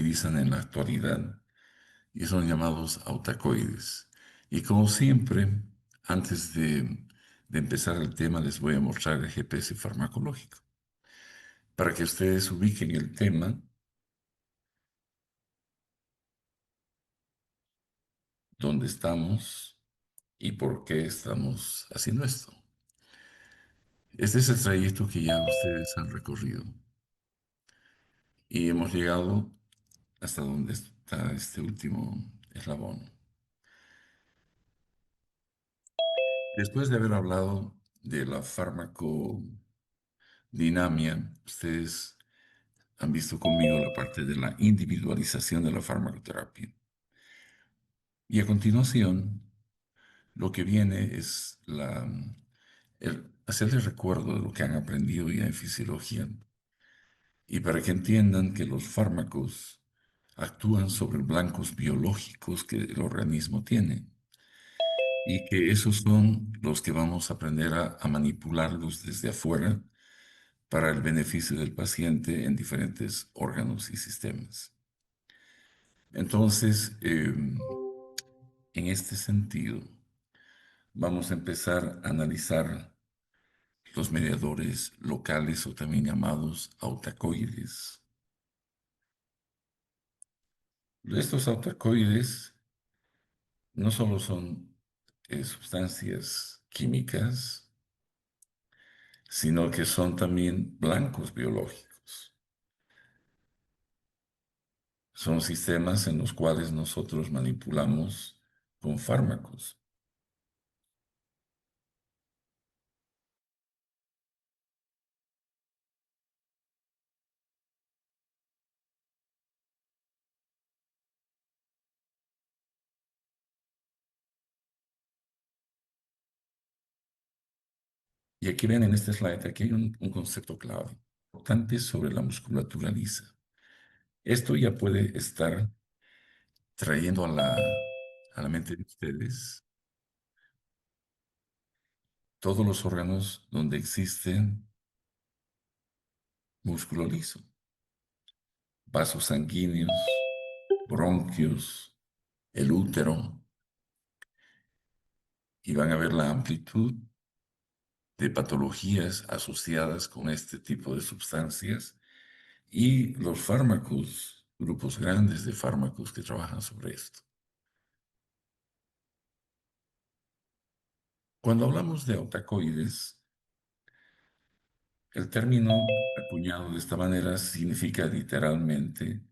utilizan en la actualidad y son llamados autacoides. Y como siempre, antes de empezar el tema, les voy a mostrar el GPS farmacológico para que ustedes ubiquen el tema, dónde estamos y por qué estamos haciendo esto. Este es el trayecto que ya ustedes han recorrido y hemos llegado hasta donde está este último eslabón. Después de haber hablado de la farmacodinamia, ustedes han visto conmigo la parte de la individualización de la farmacoterapia. Y a continuación, lo que viene es el hacerles recuerdo de lo que han aprendido ya en fisiología y para que entiendan que los fármacos actúan sobre blancos biológicos que el organismo tiene y que esos son los que vamos a aprender a manipularlos desde afuera para el beneficio del paciente en diferentes órganos y sistemas. Entonces, en este sentido, vamos a empezar a analizar los mediadores locales o también llamados autacoides. Estos autacoides no solo son sustancias químicas, sino que son también blancos biológicos. Son sistemas en los cuales nosotros manipulamos con fármacos. Y aquí ven en este slide, aquí hay un concepto clave, importante sobre la musculatura lisa. Esto ya puede estar trayendo a la mente de ustedes todos los órganos donde existen músculo liso, vasos sanguíneos, bronquios, el útero, y van a ver la amplitud de patologías asociadas con este tipo de sustancias y los fármacos, grupos grandes de fármacos que trabajan sobre esto. Cuando hablamos de autacoides, el término acuñado de esta manera significa literalmente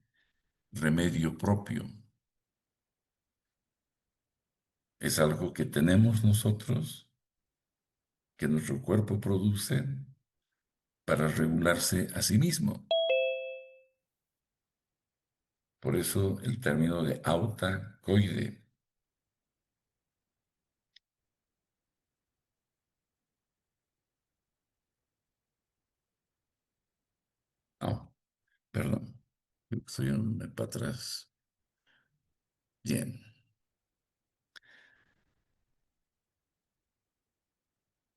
remedio propio. Es algo que tenemos nosotros, que nuestro cuerpo produce para regularse a sí mismo. Por eso el término de autacoide. Ah, perdón, estoy para atrás. Bien.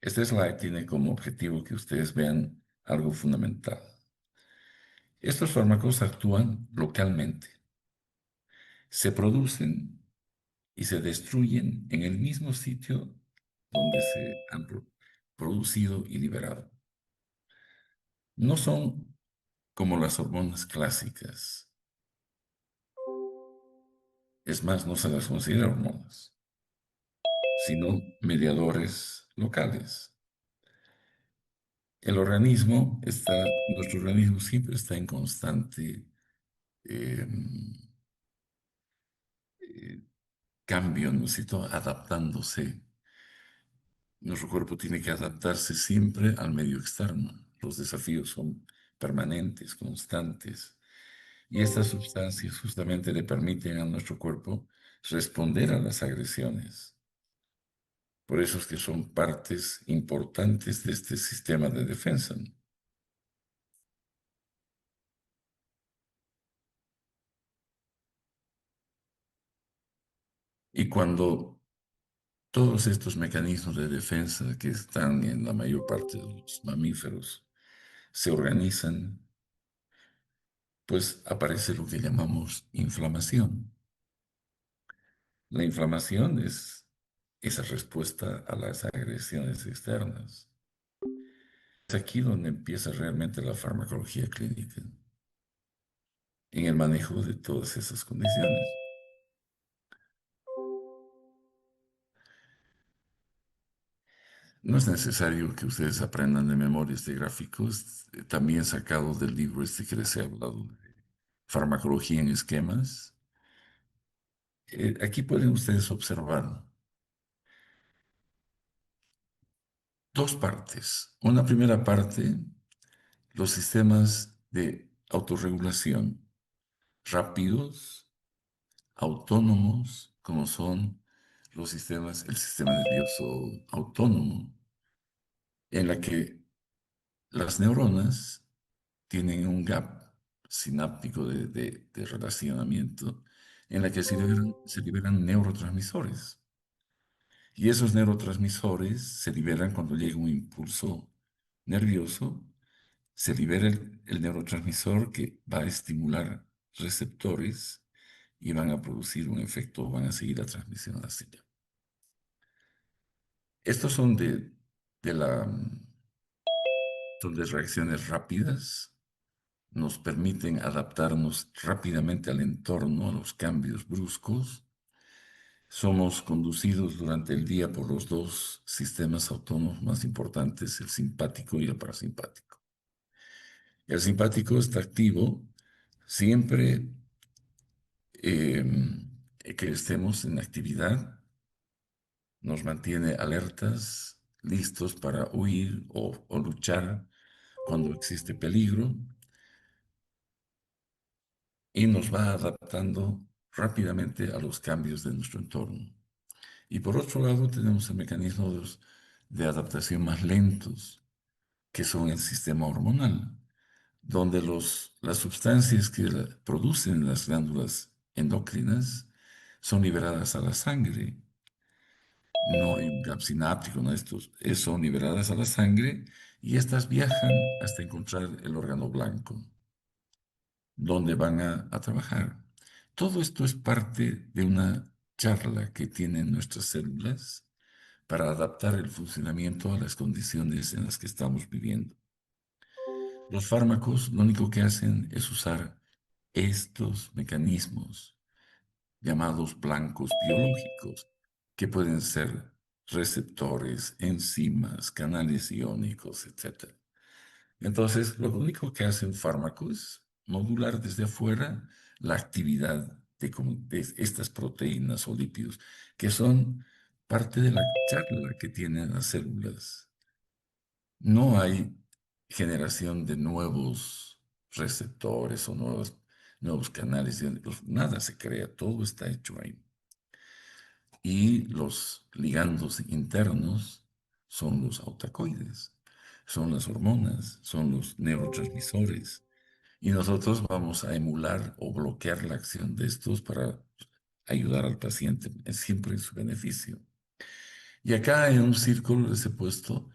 Este slide tiene como objetivo que ustedes vean algo fundamental. Estos fármacos actúan localmente, se producen y se destruyen en el mismo sitio donde se han producido y liberado. No son como las hormonas clásicas. Es más, no se las considera hormonas, sino mediadores locales. Nuestro organismo siempre está en constante eh, eh, cambio, ¿no es cierto? Adaptándose. Nuestro cuerpo tiene que adaptarse siempre al medio externo. Los desafíos son permanentes, constantes. Y estas sustancias justamente le permiten a nuestro cuerpo responder a las agresiones. Por eso es que son partes importantes de este sistema de defensa. Y cuando todos estos mecanismos de defensa que están en la mayor parte de los mamíferos se organizan, pues aparece lo que llamamos inflamación. La inflamación es esa respuesta a las agresiones externas. Es aquí donde empieza realmente la farmacología clínica, en el manejo de todas esas condiciones. No es necesario que ustedes aprendan de memoria este gráfico, es también sacado del libro este que les he hablado, de Farmacología en esquemas. Aquí pueden ustedes observar dos partes. Una primera parte, los sistemas de autorregulación rápidos, autónomos, como son el sistema nervioso autónomo, en la que las neuronas tienen un gap sináptico de relacionamiento, en la que se liberan neurotransmisores. Y esos neurotransmisores se liberan cuando llega un impulso nervioso, se libera el neurotransmisor que va a estimular receptores y van a producir un efecto, van a seguir la transmisión así. Estos son de reacciones rápidas, nos permiten adaptarnos rápidamente al entorno, a los cambios bruscos. Somos conducidos durante el día por los dos sistemas autónomos más importantes, el simpático y el parasimpático. El simpático está activo siempre que estemos en actividad, nos mantiene alertas, listos para huir o luchar cuando existe peligro y nos va adaptando rápidamente a los cambios de nuestro entorno. Y por otro lado tenemos el mecanismo de adaptación más lentos, que son el sistema hormonal, donde las sustancias que producen las glándulas endocrinas son liberadas a la sangre. No hay un gap sináptico, no estos, son liberadas a la sangre y estas viajan hasta encontrar el órgano blanco, donde van a trabajar. Todo esto es parte de una charla que tienen nuestras células para adaptar el funcionamiento a las condiciones en las que estamos viviendo. Los fármacos lo único que hacen es usar estos mecanismos llamados blancos biológicos, que pueden ser receptores, enzimas, canales iónicos, etc. Entonces, lo único que hace un fármaco es modular desde afuera la actividad de estas proteínas o lípidos, que son parte de la charla que tienen las células. No hay generación de nuevos receptores o nuevos canales, nada se crea, todo está hecho ahí. Y los ligandos internos son los autacoides, son las hormonas, son los neurotransmisores. Y nosotros vamos a emular o bloquear la acción de estos para ayudar al paciente, es siempre en su beneficio. Y acá en un círculo les he puesto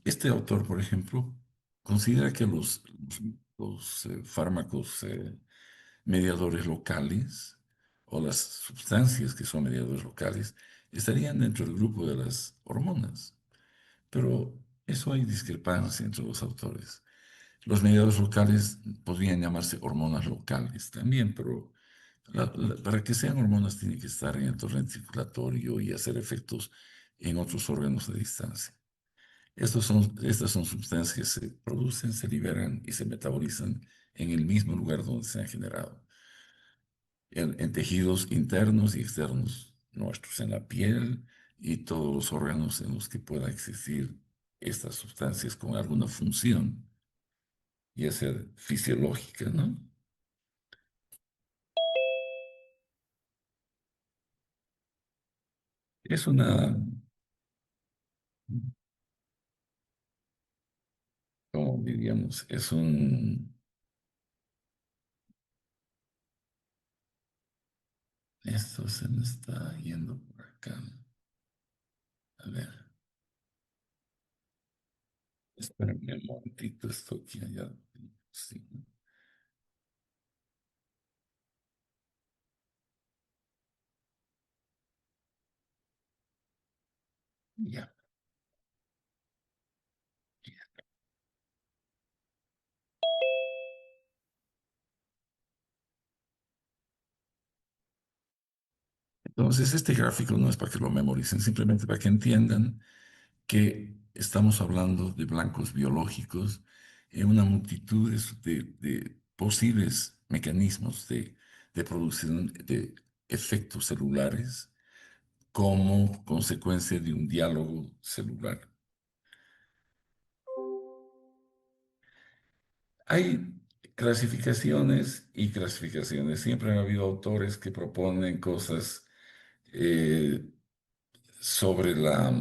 este autor, por ejemplo, considera que los fármacos mediadores locales o las sustancias que son mediadores locales estarían dentro del grupo de las hormonas. Pero eso hay discrepancia entre los autores. Los mediadores locales podrían llamarse hormonas locales también, pero para que sean hormonas tienen que estar en el torrente circulatorio y hacer efectos en otros órganos de distancia. Estas son sustancias que se producen, se liberan y se metabolizan en el mismo lugar donde se han generado, en tejidos internos y externos nuestros, en la piel y todos los órganos en los que pueda existir estas sustancias con alguna función, ya sea fisiológica, ¿no? Es una, como diríamos, esto se me está yendo por acá. A ver, espérame un momentito, esto aquí allá. Sí. Ya. Entonces, este gráfico no es para que lo memoricen, simplemente para que entiendan que estamos hablando de blancos biológicos en una multitud de posibles mecanismos de producción de efectos celulares como consecuencia de un diálogo celular. Hay clasificaciones y clasificaciones. Siempre han habido autores que proponen cosas eh, sobre la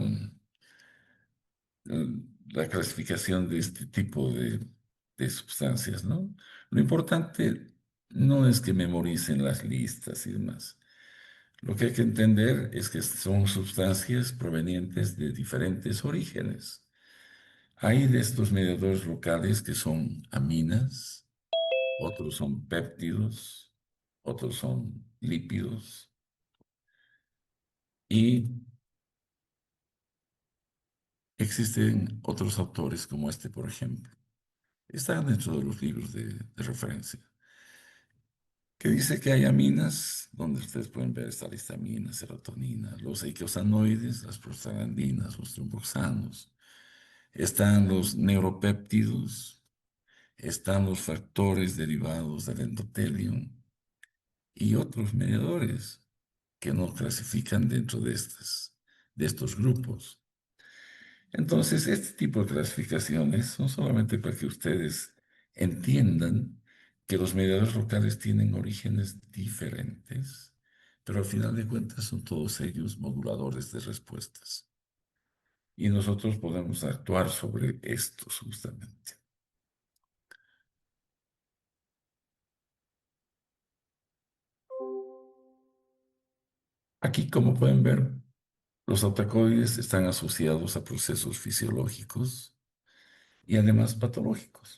clasificación de este tipo de sustancias, ¿no? Lo importante no es que memoricen las listas y demás. Lo que hay que entender es que son sustancias provenientes de diferentes orígenes. Hay de estos mediadores locales que son aminas, otros son péptidos, otros son lípidos y existen otros autores como este, por ejemplo. Están dentro de los libros de referencia, que dice que hay aminas, donde ustedes pueden ver esta histamina, serotonina, los eicosanoides, las prostaglandinas, los tromboxanos, están los neuropéptidos, están los factores derivados del endotelio y otros mediadores que no clasifican dentro de estos grupos. Entonces, este tipo de clasificaciones son solamente para que ustedes entiendan que los mediadores locales tienen orígenes diferentes, pero al final de cuentas son todos ellos moduladores de respuestas. Y nosotros podemos actuar sobre estos justamente. Aquí, como pueden ver, los autacoides están asociados a procesos fisiológicos y además patológicos.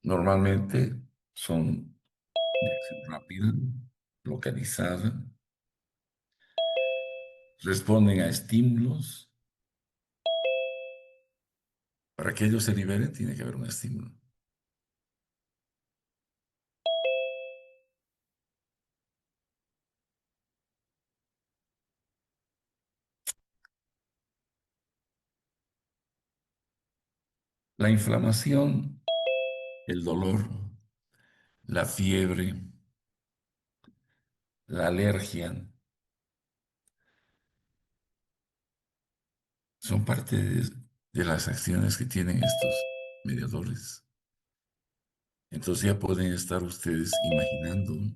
Normalmente son de acción rápida, localizada, responden a estímulos. Para que ellos se liberen, tiene que haber un estímulo. La inflamación, el dolor, la fiebre, la alergia, son parte de las acciones que tienen estos mediadores. Entonces ya pueden estar ustedes imaginando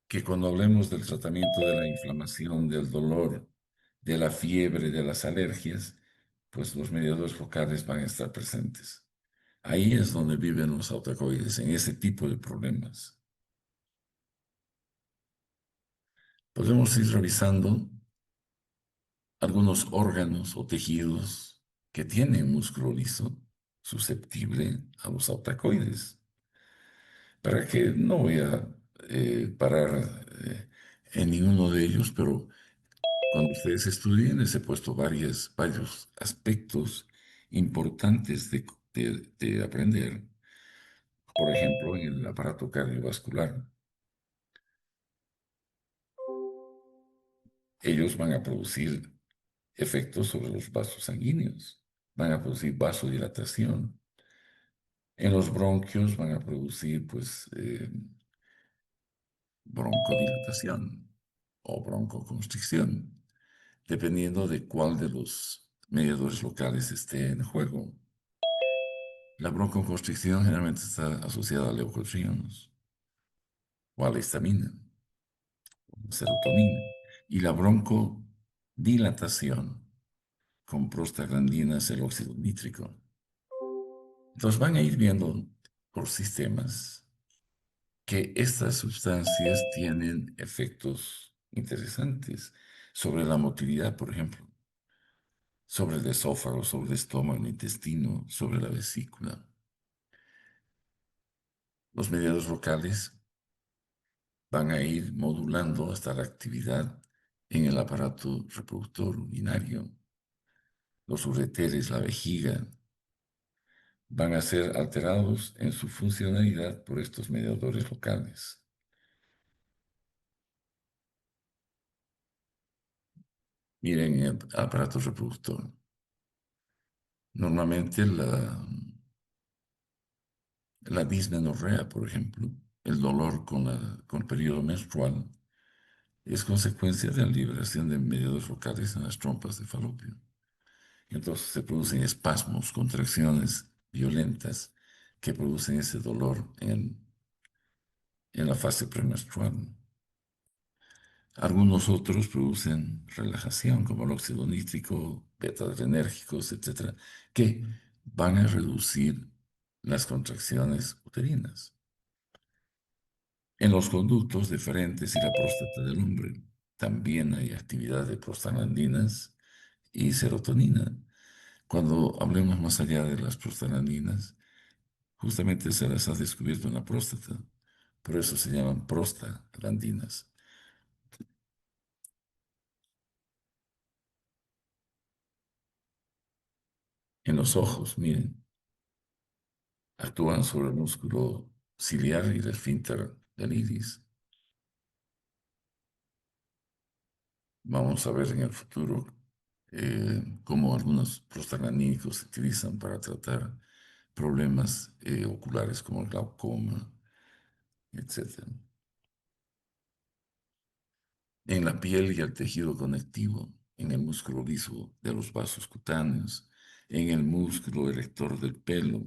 que cuando hablemos del tratamiento de la inflamación, del dolor, de la fiebre, de las alergias, pues los mediadores focales van a estar presentes. Ahí es donde viven los autacoides, en ese tipo de problemas. Podemos ir revisando algunos órganos o tejidos que tienen músculo liso susceptible a los autacoides. Para que no voy a parar en ninguno de ellos, pero cuando ustedes estudien les he puesto varios aspectos importantes de aprender. Por ejemplo, en el aparato cardiovascular, ellos van a producir efectos sobre los vasos sanguíneos, van a producir vasodilatación. En los bronquios van a producir, pues, broncodilatación o broncoconstricción, dependiendo de cuál de los mediadores locales esté en juego. La broncoconstricción generalmente está asociada a leucotrienos o a la histamina, serotonina, y la broncodilatación con prostaglandinas, el óxido nítrico. Entonces van a ir viendo por sistemas que estas sustancias tienen efectos interesantes sobre la motilidad, por ejemplo, sobre el esófago, sobre el estómago, el intestino, sobre la vesícula. Los mediadores locales van a ir modulando hasta la actividad en el aparato reproductor urinario, los ureteres, la vejiga, van a ser alterados en su funcionalidad por estos mediadores locales. Miren el aparato reproductor. Normalmente la dismenorrea, por ejemplo, el dolor con el periodo menstrual, es consecuencia de la liberación de mediadores locales en las trompas de falopio. Entonces se producen espasmos, contracciones violentas que producen ese dolor en la fase premenstrual. Algunos otros producen relajación, como el óxido nítrico, beta-adrenérgicos, etcétera, que van a reducir las contracciones uterinas. En los conductos deferentes y la próstata del hombre también hay actividad de prostaglandinas y serotonina. Cuando hablemos más allá de las prostaglandinas, justamente se las ha descubierto en la próstata. Por eso se llaman prostaglandinas. En los ojos, miren, actúan sobre el músculo ciliar y el esfínter del iris. Vamos a ver en el futuro cómo algunos prostaglandínicos se utilizan para tratar problemas oculares como el glaucoma, etcétera. En la piel y el tejido conectivo, en el músculo liso de los vasos cutáneos, en el músculo erector del pelo.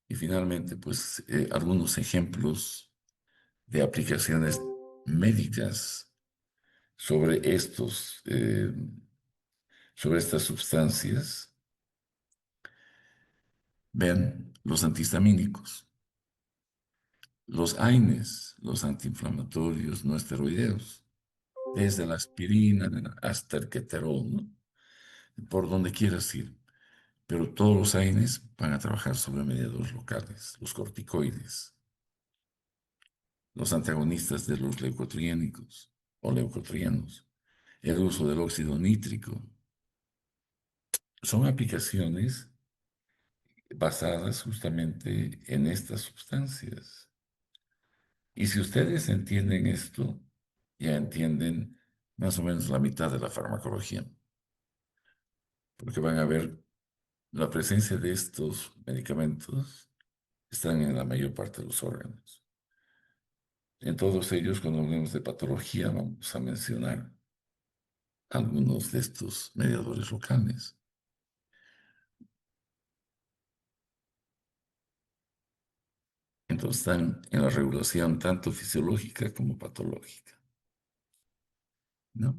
Y finalmente, pues algunos ejemplos de aplicaciones médicas sobre sobre estas sustancias. Vean, los antihistamínicos, los AINES, los antiinflamatorios no esteroideos, desde la aspirina hasta el keterol, ¿no? Por donde quieras ir. Pero todos los AINES van a trabajar sobre mediadores locales, los corticoides, los antagonistas de los leucotriénicos o leucotrienos, el uso del óxido nítrico. Son aplicaciones basadas justamente en estas sustancias. Y si ustedes entienden esto, ya entienden más o menos la mitad de la farmacología, porque van a ver la presencia de estos medicamentos están en la mayor parte de los órganos. En todos ellos, cuando hablemos de patología, vamos a mencionar algunos de estos mediadores locales. Entonces están en la regulación tanto fisiológica como patológica, ¿no?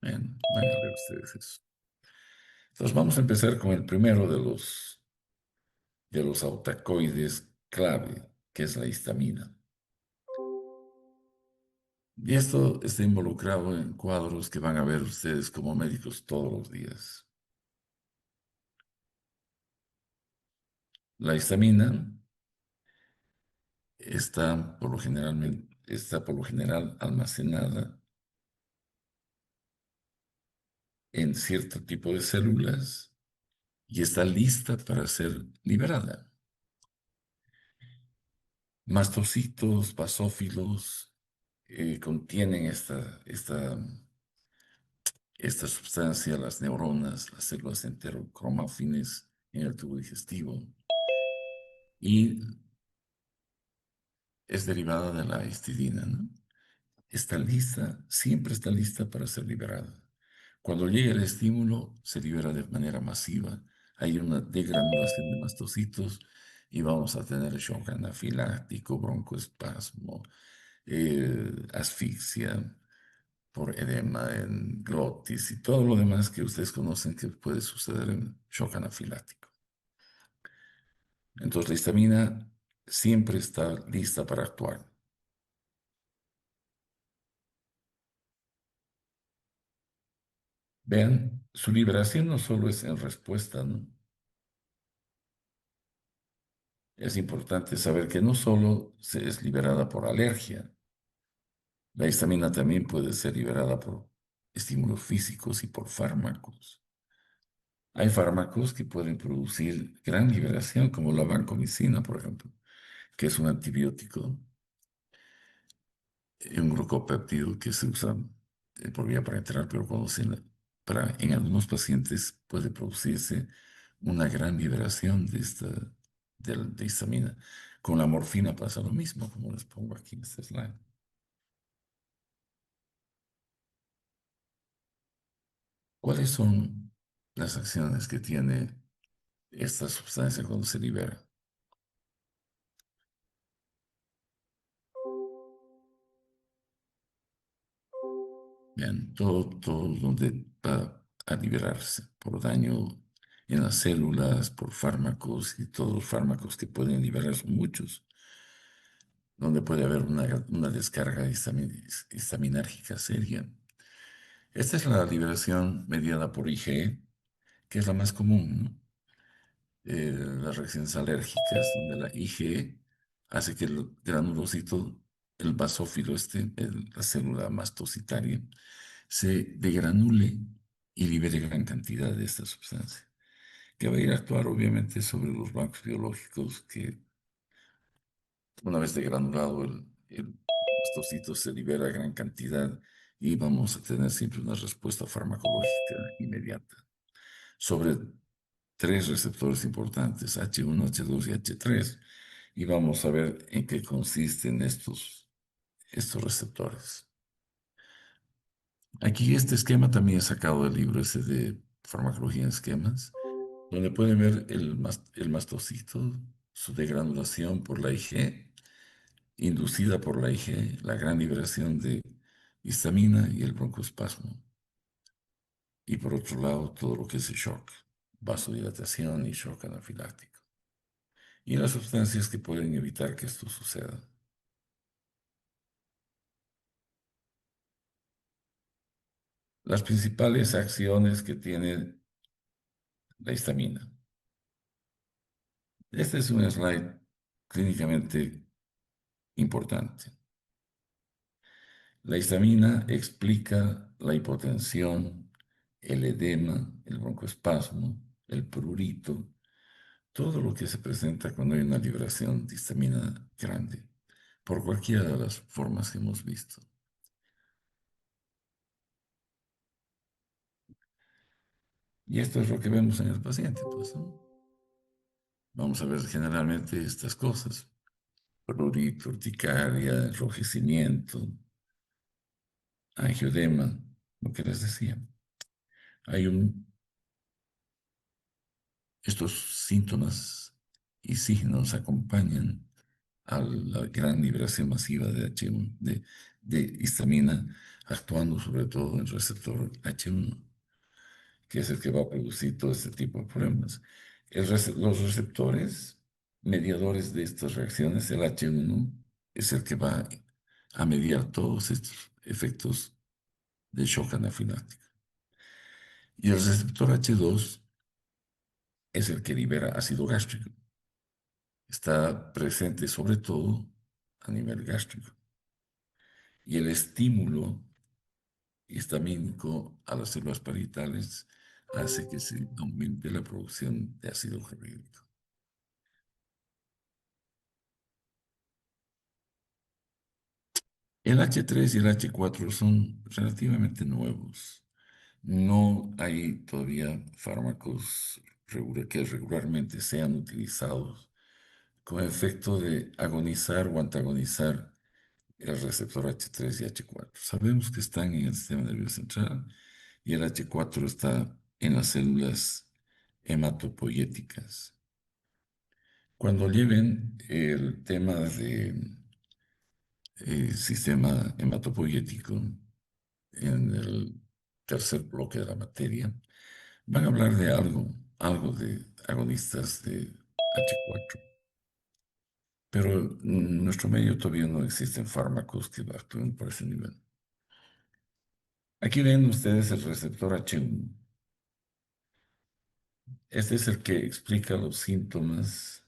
Bueno, van a ver ustedes eso. Entonces vamos a empezar con el primero de los autacoides clave, que es la histamina. Y esto está involucrado en cuadros que van a ver ustedes como médicos todos los días. La histamina está por lo general almacenada en cierto tipo de células y está lista para ser liberada. Mastocitos, basófilos contienen esta sustancia, las neuronas, las células enterocromafines en el tubo digestivo, y es derivada de la histidina, ¿no? Está lista, siempre está lista para ser liberada. Cuando llega el estímulo, se libera de manera masiva. Hay una degranulación de mastocitos y vamos a tener shock anafiláctico, broncoespasmo, asfixia por edema en glotis y todo lo demás que ustedes conocen que puede suceder en shock anafiláctico. Entonces la histamina siempre está lista para actuar. Vean, su liberación no solo es en respuesta, ¿no? Es importante saber que no solo se es liberada por alergia, la histamina también puede ser liberada por estímulos físicos y por fármacos. Hay fármacos que pueden producir gran liberación, como la vancomicina, por ejemplo, que es un antibiótico, un glucopéptido que se usa por vía parenteral, pero en algunos pacientes puede producirse una gran liberación de histamina. Con la morfina pasa lo mismo, como les pongo aquí en este slide. ¿Cuáles son las acciones que tiene esta sustancia cuando se libera? Bien, todo donde va a liberarse por daño en las células, por fármacos y todos los fármacos que pueden liberar son muchos, donde puede haber una descarga histaminérgica seria. Esta es la liberación mediada por IgE, que es la más común, ¿no? Las reacciones alérgicas, donde la IgE hace que el granulocito, el basófilo, la célula mastocitaria, se degranule y libere gran cantidad de esta sustancia, que va a ir a actuar obviamente sobre los bancos biológicos que una vez degranulado el mastocito se libera gran cantidad y vamos a tener siempre una respuesta farmacológica inmediata sobre tres receptores importantes, H1, H2 y H3, y vamos a ver en qué consisten estos receptores. Aquí este esquema también es sacado del libro ese de farmacología en esquemas, donde pueden ver el mastocito, su degranulación por la IG, inducida por la IG, la gran liberación de histamina y el broncoespasmo. Y por otro lado, todo lo que es el shock, vasodilatación y shock anafiláctico. Y las sustancias que pueden evitar que esto suceda. Las principales acciones que tiene la histamina. Este es un slide clínicamente importante. La histamina explica la hipotensión, el edema, el broncoespasmo, el prurito, todo lo que se presenta cuando hay una liberación de histamina grande, por cualquiera de las formas que hemos visto. Y esto es lo que vemos en el paciente, pues, ¿no? Vamos a ver generalmente estas cosas: prurito, urticaria, enrojecimiento, angioedema, lo que les decía. Hay estos síntomas y signos acompañan a la gran liberación masiva de H1, de histamina, actuando sobre todo en el receptor H1, que es el que va a producir todo este tipo de problemas. Los receptores mediadores de estas reacciones, el H1, es el que va a mediar todos estos efectos de shock anafiláctico. Y el receptor H2 es el que libera ácido gástrico. Está presente sobre todo a nivel gástrico. Y el estímulo histamínico a las células parietales hace que se aumente la producción de ácido clorhídrico. El H3 y el H4 son relativamente nuevos. No hay todavía fármacos que regularmente sean utilizados con efecto de agonizar o antagonizar el receptor H3 y H4. Sabemos que están en el sistema nervioso central y el H4 está en las células hematopoyéticas. Cuando lleven el tema de sistema hematopoyético en el tercer bloque de la materia, van a hablar de algo de agonistas de H4. Pero en nuestro medio todavía no existen fármacos que actúen por ese nivel. Aquí ven ustedes el receptor H1. Este es el que explica los síntomas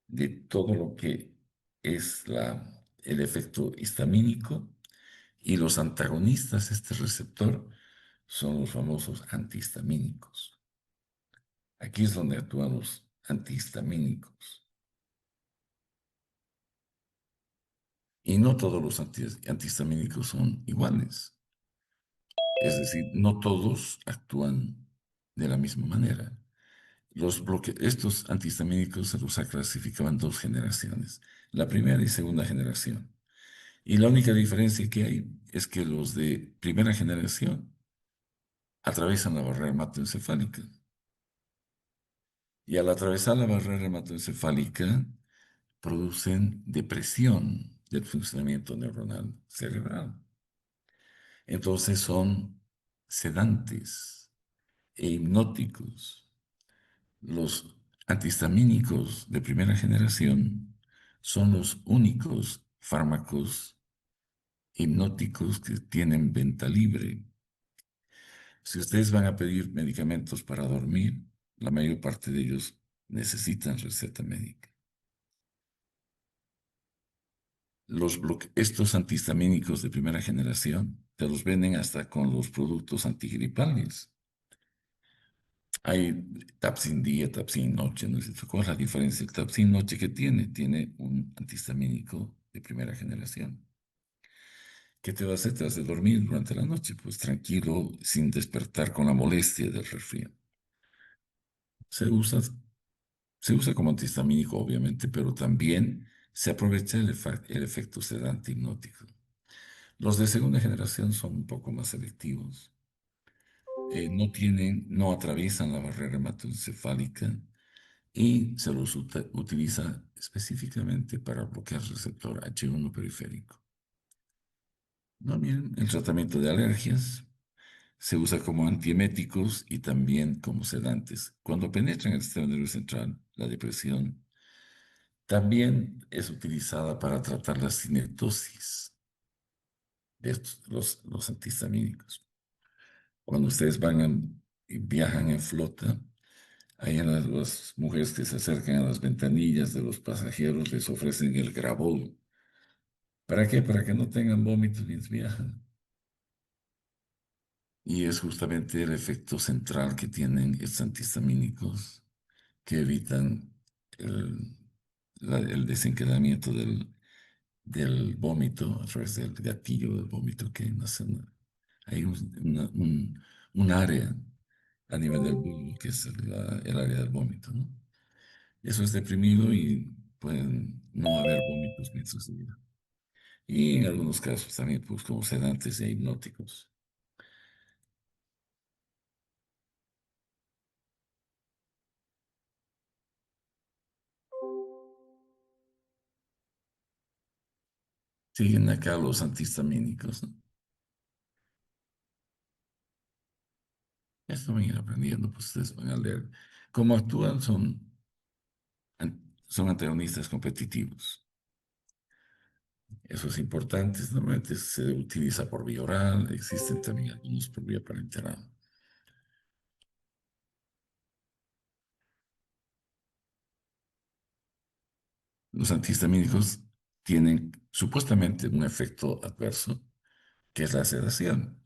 de todo lo que es el efecto histamínico, y los antagonistas de este receptor son los famosos antihistamínicos. Aquí es donde actúan los antihistamínicos. Y no todos los antihistamínicos son iguales. Es decir, no todos actúan de la misma manera. Estos antihistamínicos se los ha clasificado en dos generaciones, la primera y segunda generación. Y la única diferencia que hay es que los de primera generación atraviesan la barrera hematoencefálica. Y al atravesar la barrera hematoencefálica, producen depresión del funcionamiento neuronal cerebral. Entonces son sedantes e hipnóticos. Los antihistamínicos de primera generación son los únicos fármacos hipnóticos que tienen venta libre. Si ustedes van a pedir medicamentos para dormir, la mayor parte de ellos necesitan receta médica. Estos antihistamínicos de primera generación te los venden hasta con los productos antigripales. Hay Tapsin día, Tapsin noche, no sé cuál es la diferencia. El Tapsin noche que tiene un antihistamínico de primera generación. ¿Qué te va a hacer? Te hace dormir durante la noche, pues tranquilo, sin despertar con la molestia del resfriado. Se usa, se usa como antihistamínico, obviamente, pero también se aprovecha el efecto sedante hipnótico. Los de segunda generación son un poco más selectivos. No atraviesan la barrera hematoencefálica y se los utiliza específicamente para bloquear el receptor H1 periférico. No, bien, el tratamiento de alergias se usa como antieméticos y también como sedantes. Cuando penetran el sistema nervioso central, la depresión también es utilizada para tratar la cinetosis de los antihistamínicos. Cuando ustedes y viajan en flota, ahí las mujeres que se acercan a las ventanillas de los pasajeros les ofrecen el Gravol. ¿Para qué? Para que no tengan vómitos mientras viajan. Y es justamente el efecto central que tienen estos antihistamínicos que evitan el, el desencadenamiento del vómito a través del gatillo del vómito que nace. Hay un área a nivel del bulbo que es el área del vómito, ¿no? Eso es deprimido y pueden no haber vómitos mientras se vive. Y en algunos casos también, pues, como sedantes e hipnóticos. Siguen acá los antihistamínicos, ¿no? Esto van a ir aprendiendo, pues ustedes van a leer. Cómo actúan son antagonistas competitivos. Eso es importante. Normalmente se utiliza por vía oral, existen también algunos por vía parenteral. Los antihistamínicos tienen supuestamente un efecto adverso, que es la sedación,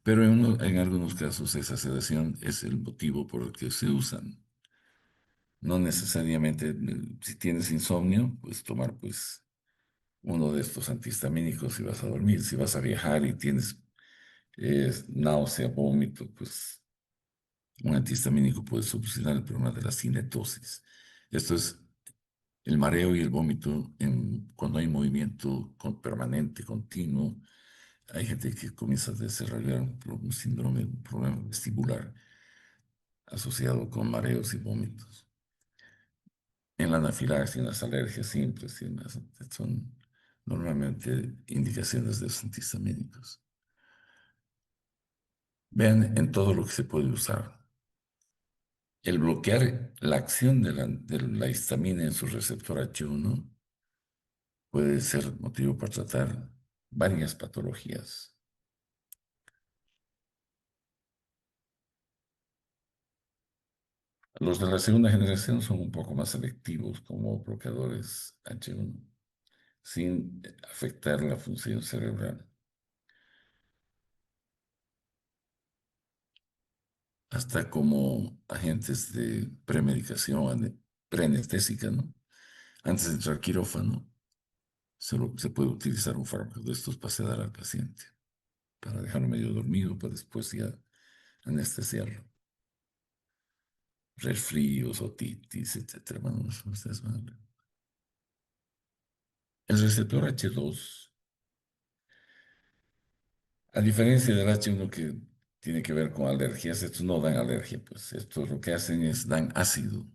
pero en algunos casos esa sedación es el motivo por el que se usan. No necesariamente, si tienes insomnio, pues tomar pues uno de estos antihistamínicos si vas a dormir. Si vas a viajar y tienes náusea, vómito, pues un antihistamínico puede solucionar el problema de la cinetosis. Esto es el mareo y el vómito cuando hay movimiento permanente, continuo. Hay gente que comienza a desarrollar un síndrome, un problema vestibular asociado con mareos y vómitos. En la anafilaxia, en las alergias simples, son normalmente indicaciones de los antihistamínicos. Vean en todo lo que se puede usar. El bloquear la acción de la histamina en su receptor H1 puede ser motivo para tratar varias patologías. Los de la segunda generación son un poco más selectivos como bloqueadores H1, sin afectar la función cerebral. Hasta como agentes de premedicación, preanestésica, ¿no? Antes de entrar al quirófano, se puede utilizar un fármaco de estos para sedar al paciente, para dejarlo medio dormido, para después ya anestesiarlo. Resfríos, otitis, etcétera. Bueno, ustedes van a ver. El receptor H2, a diferencia del H1 que tiene que ver con alergias, estos no dan alergia, pues estos lo que hacen es dan ácido.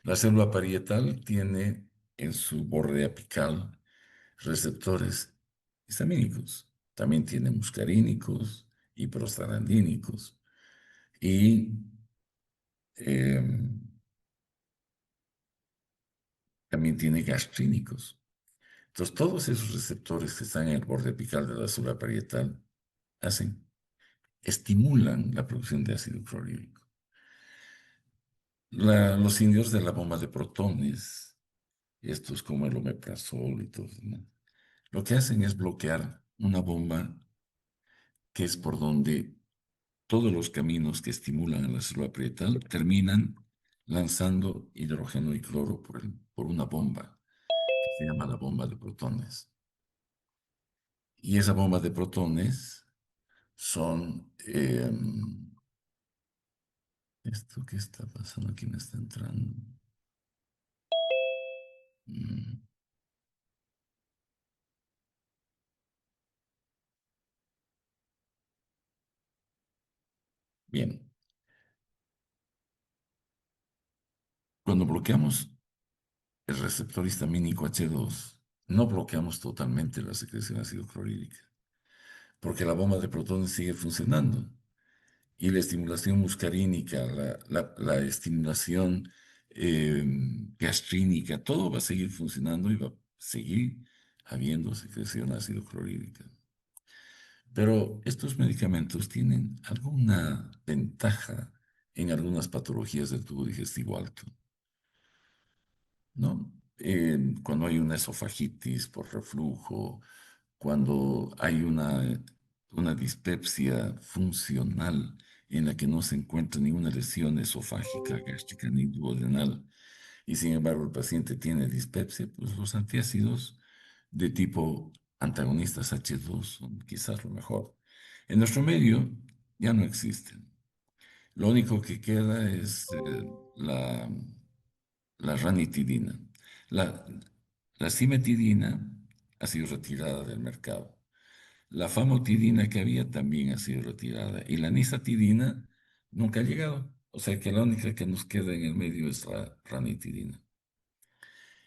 La célula parietal tiene en su borde apical receptores histamínicos. También tiene muscarínicos y prostaglandínicos. Y em, también tiene gastrínicos. Entonces, todos esos receptores que están en el borde apical de la célula parietal hacen, estimulan la producción de ácido clorhídrico. Los indios de la bomba de protones, estos como el omeprazol y todo, ¿no? Lo que hacen es bloquear una bomba que es por donde todos los caminos que estimulan a la célula parietal terminan lanzando hidrógeno y cloro por una bomba que se llama la bomba de protones. Y esa bomba de protones son... ¿esto qué está pasando? Aquí me está entrando. Mm, Bien, cuando bloqueamos el receptor histamínico H2, no bloqueamos totalmente la secreción de ácido clorhídrica, porque la bomba de protones sigue funcionando. Y la estimulación muscarínica, la estimulación eh, gastrínica, todo va a seguir funcionando y va a seguir habiendo secreción de ácido clorhídrica. Pero estos medicamentos tienen alguna ventaja en algunas patologías del tubo digestivo alto, ¿no? Cuando hay una esofagitis por reflujo, cuando hay una dispepsia funcional en la que no se encuentra ninguna lesión esofágica, gástrica ni duodenal, y sin embargo el paciente tiene dispepsia, pues los antiácidos de tipo antagonistas H2 son quizás lo mejor. En nuestro medio ya no existen. Lo único que queda es la ranitidina. La, la cimetidina ha sido retirada del mercado. La famotidina que había también ha sido retirada. Y la nisatidina nunca ha llegado. O sea que la única que nos queda en el medio es la ranitidina.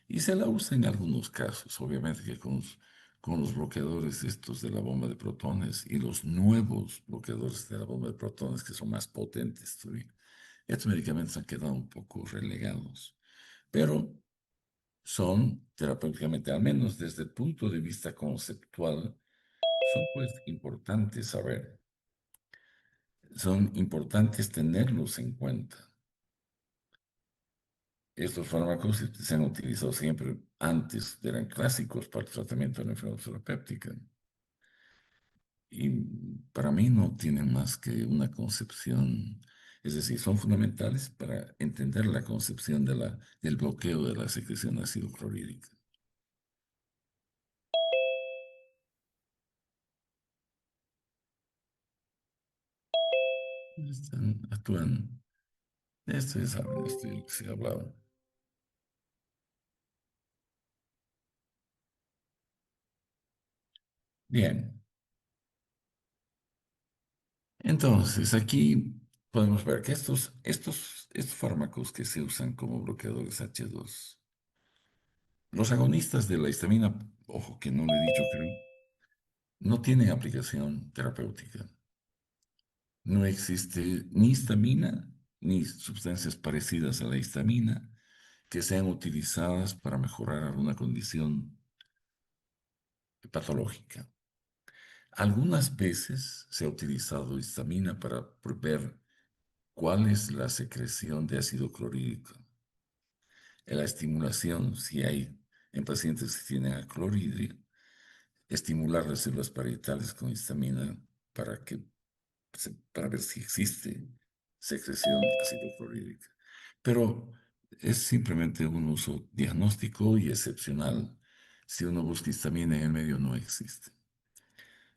Y se la usa en algunos casos, obviamente que con los bloqueadores estos de la bomba de protones y los nuevos bloqueadores de la bomba de protones que son más potentes todavía. Estos medicamentos han quedado un poco relegados, pero son terapéuticamente, al menos desde el punto de vista conceptual, son pues importantes saber, son importantes tenerlos en cuenta. Estos fármacos se han utilizado siempre antes, eran clásicos para el tratamiento de la enfermedad terapéutica. Y para mí no tienen más que una concepción, es decir, son fundamentales para entender la concepción del bloqueo de la secreción de ácido clorhídrico. Actúan, esto ya saben, esto ya se ha hablado. Bien, entonces aquí podemos ver que estos fármacos que se usan como bloqueadores H2, los agonistas de la histamina, ojo que no lo he dicho, creo, no tienen aplicación terapéutica. No existe ni histamina ni sustancias parecidas a la histamina que sean utilizadas para mejorar alguna condición patológica. Algunas veces se ha utilizado histamina para ver cuál es la secreción de ácido clorhídrico. En la estimulación, si hay en pacientes que tienen aclorhidria, estimular las células parietales con histamina para que para ver si existe secreción ácido clorhídrica. Pero es simplemente un uso diagnóstico y excepcional. Si uno busca histamina en el medio, no existe.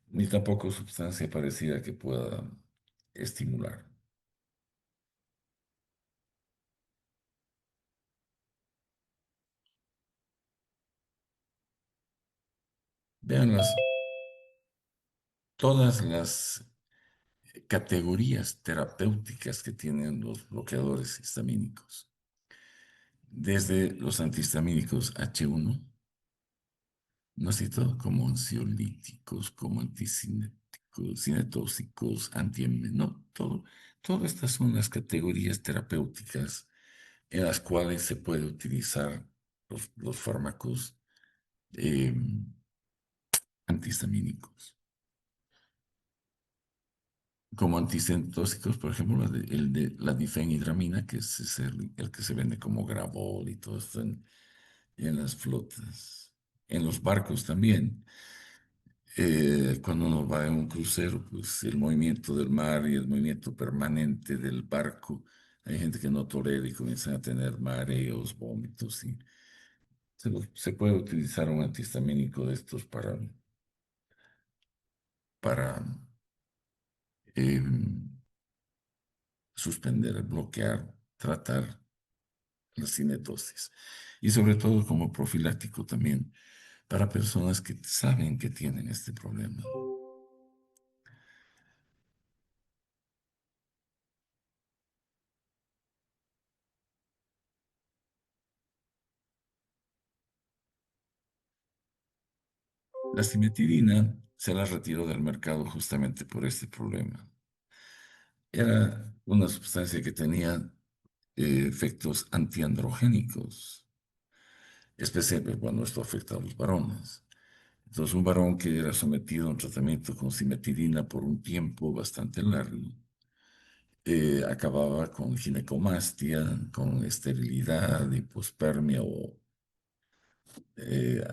Ni tampoco sustancia parecida que pueda estimular. Vean todas las categorías terapéuticas que tienen los bloqueadores histamínicos. Desde los antihistamínicos H1, no sé, todo como ansiolíticos, como anticinéticos, cinetóxicos, no, todas estas son las categorías terapéuticas en las cuales se puede utilizar los fármacos eh, antihistamínicos. Como anticentóxicos, por ejemplo, el de la difenhidramina, que es el que se vende como Gravol y todo esto en las flotas, en los barcos también. Cuando uno va en un crucero, pues el movimiento del mar y el movimiento permanente del barco, hay gente que no tolera y comienzan a tener mareos, vómitos, y se puede utilizar un antihistamínico de estos para eh, suspender, bloquear, tratar la cinetosis. Y sobre todo como profiláctico también para personas que saben que tienen este problema. La cimetidina se la retiró del mercado justamente por este problema. Era una sustancia que tenía efectos antiandrogénicos, especialmente cuando esto afecta a los varones. Entonces, un varón que era sometido a un tratamiento con cimetidina por un tiempo bastante largo, acababa con ginecomastia, con esterilidad, hipospermia o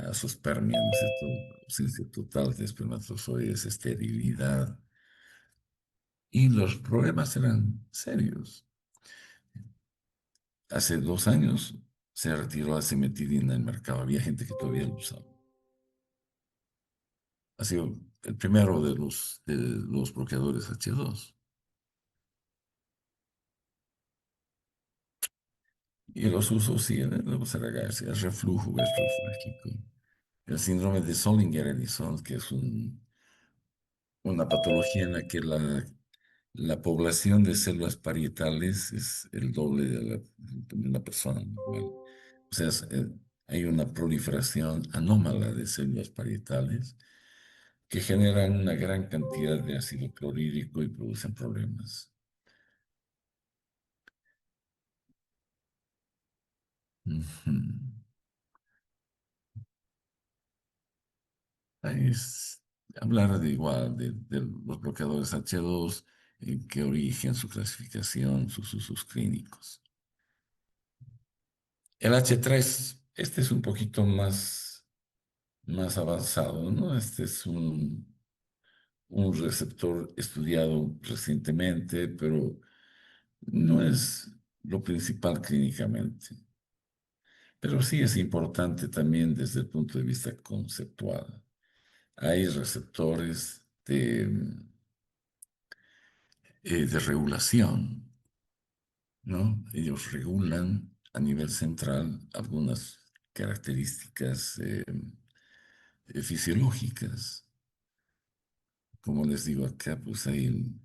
azospermia, ¿no es cierto? Ausencia total de espermatozoides, esterilidad. Y los problemas eran serios. Hace 2 años se retiró la cimetidina del mercado. Había gente que todavía lo usaba. Ha sido el primero de los bloqueadores H2. Y los usos siguen, luego se regarse, el reflujo gastroesofágico, el síndrome de Solinger-Ellison, que es una patología en la que la población de células parietales es el doble de una persona normal. O sea, hay una proliferación anómala de células parietales que generan una gran cantidad de ácido clorhídrico y producen problemas. Ujú. Es hablar de igual, de los bloqueadores H2, qué origen, su clasificación, sus usos clínicos. El H3, este es un poquito más avanzado, ¿no? Este es un receptor estudiado recientemente, pero no es lo principal clínicamente. Pero sí es importante también desde el punto de vista conceptual. Hay receptores de regulación, ¿no? Ellos regulan a nivel central algunas características fisiológicas. Como les digo acá, pues son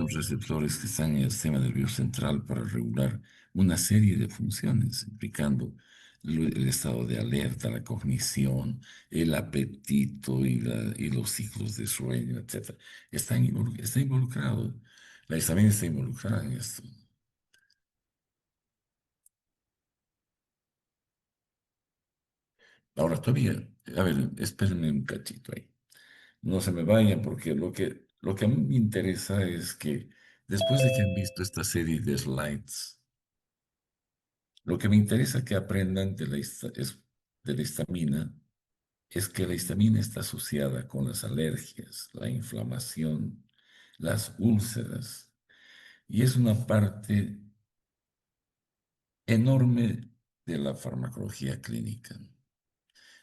receptores que están en el sistema nervioso central para regular una serie de funciones, implicando el estado de alerta, la cognición, el apetito y los ciclos de sueño, etcétera. Está involucrado. La histamina está involucrada en esto. Ahora todavía, a ver, espérenme un cachito ahí. No se me vayan porque lo que a mí me interesa es que Después de que han visto esta serie de slides, lo que me interesa que aprendan de la histamina es que la histamina está asociada con las alergias, la inflamación, las úlceras, y es una parte enorme de la farmacología clínica.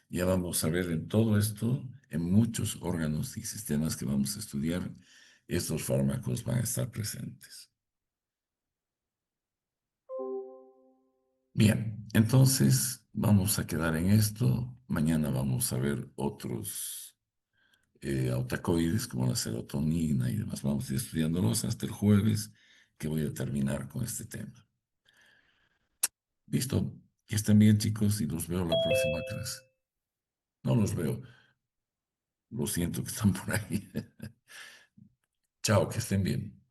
Ya vamos a ver en todo esto, en muchos órganos y sistemas que vamos a estudiar, estos fármacos van a estar presentes. Bien, entonces vamos a quedar en esto. Mañana vamos a ver otros autacoides como la serotonina y demás. Vamos a ir estudiándolos hasta el jueves, que voy a terminar con este tema. Listo, que estén bien, chicos, y los veo la próxima clase. No los veo, lo siento que están por ahí. Chao, que estén bien.